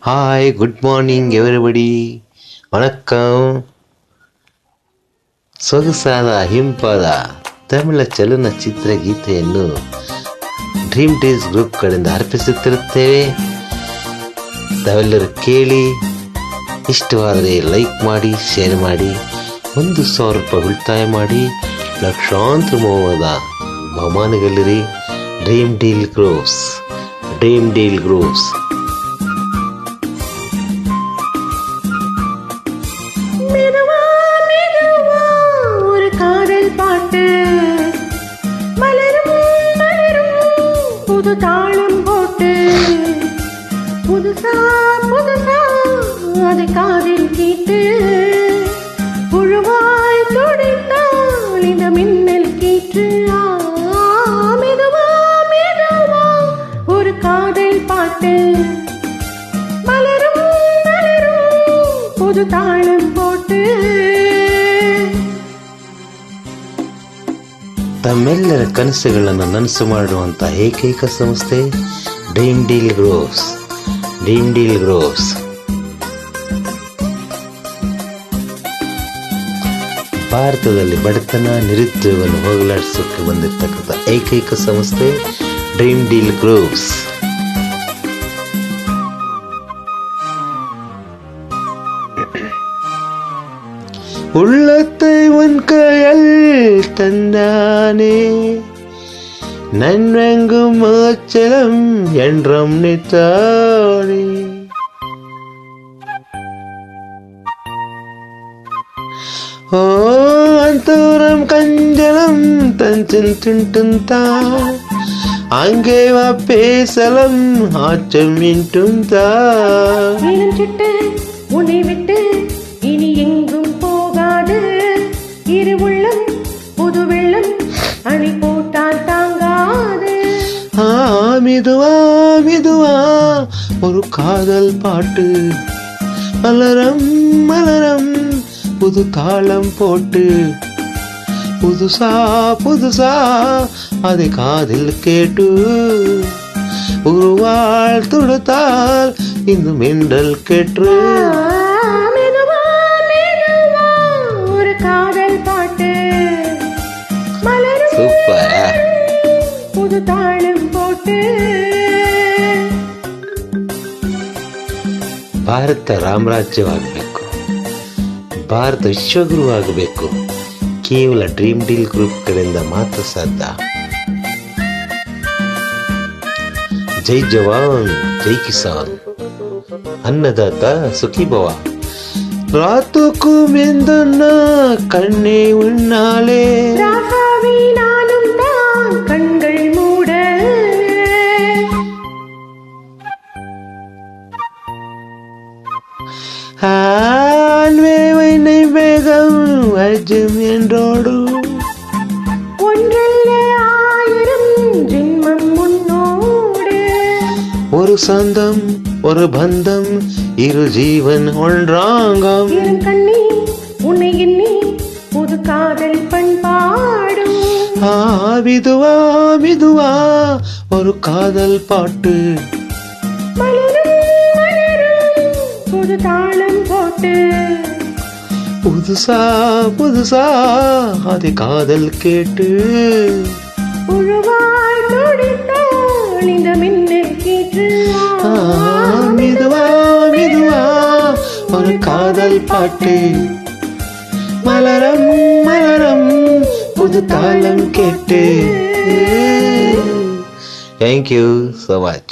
Hi, good morning everybody. ವಣಕ್ಕಂ. ಸೊಗಸಾದ ಹಿಂಪಾದ ತಮಿಳ ಚಲನಚಿತ್ರ ಗೀತೆಯನ್ನು ಡ್ರೀಮ್ ಡೇಸ್ ಗ್ರೂಪ್ ಕಡೆಯಿಂದ ಅರ್ಪಿಸುತ್ತಿರುತ್ತೇವೆ. ತಾವೆಲ್ಲರೂ ಕೇಳಿ, ಇಷ್ಟವಾದರೆ ಲೈಕ್ ಮಾಡಿ, ಶೇರ್ ಮಾಡಿ, 1,000 ರೂಪಾಯಿ ಉಳಿತಾಯ ಮಾಡಿ, ಲಕ್ಷಾಂತರ ಮೌನದ ಬಹುಮಾನಗಳಿರಿ. Dream deal groups. புது தாளம் போட்டு புதுசா அதை காதில் கேட்டு புழுவாய் துடித்தால் இந்த மின்னல் கீற்று. மெதுவா ஒரு காதல் பாட்டு மலரும் புது தாளம் போட்டு. ತಮ್ಮೆಲ್ಲರ ಕನಸುಗಳನ್ನು ನನಸು ಮಾಡುವಂಥ ಏಕೈಕ ಸಂಸ್ಥೆ ಡ್ರೀಮ್ ಡೀಲ್ ಗ್ರೂಪ್ಸ್. ಭಾರತದಲ್ಲಿ ಬಡತನ ನಿರುದ್ಯೋಗವನ್ನು ಹೋಗಲಾಡಿಸೋಕೆ ಬಂದಿರತಕ್ಕಂಥ ಏಕೈಕ ಸಂಸ್ಥೆ ಡ್ರೀಮ್ ಡೀಲ್ ಗ್ರೂಪ್ಸ್. உள்ளத்தை உன் கையில் தந்தானே, நன்வெங்கும் அச்சலம் என்றும் நித்தானே. ஓ அந்தூரம் கஞ்சலம் தஞ்சன் தின்ட்டுந்தா, அங்கே வா பேசலம் ஆச்சம் இன்ட்டுந்தா. உன்னை விட்டு இனி எங்கும் போகாது, இரு உள்ளம் புது வெள்ளம் அணி போட்டால் தாங்காது. மெதுவா ஒரு காதல் பாட்டு மலரம் புது தாளம் போட்டு புதுசா அதை காதில் கேட்டு உருவாள் துடுத்தால் இந்த மின்னல் கேட்டு. சூப்பர். புது தாளம் போட்டு. ಭಾರತ ರಾಮರಾಜ್ಯವಾಗಬೇಕು, ಭಾರತ ವಿಶ್ವಗುರುವಾಗಬೇಕು, ಕೇವಲ ಡ್ರೀಮ್ ಡೀಲ್ ಗ್ರೂಪ್ ಕಡೆಯಿಂದ ಮಾತ್ರ ಸಾಧ್ಯ. ಜೈ ಜವಾನ್ ಜೈ ಕಿಸಾನ್, ಅನ್ನದಾತ ಸುಖಿ ಭವ. ராத்துக்கு மெந்தன கண்ணே உன்னாலே நானும் தான் கண்கள் மூட. ஆன்வேவை வேகம் அஜம் என்றோடு, ஒன்றல்ல 1000 ஜென்மம் முன்னோடு. ஒரு சொந்தம் ஒரு பந்தம், இரு ஜீவன் ஒன்றாங்கம். கண்ணி உன்னை எண்ணி புது காதல் பண்பாடும். மெதுவா ஒரு காதல் பாட்டு மலரும் புது தாளம் போட்டு புதுசா அதை காதல் கேட்டு உழுவாய் துடித்தால் இந்த மின்னல் கீற்று. மெதுவா ஒரு காதல் பாட்டு மலரம் புது தாளம் கேட்டு. Thank you so much.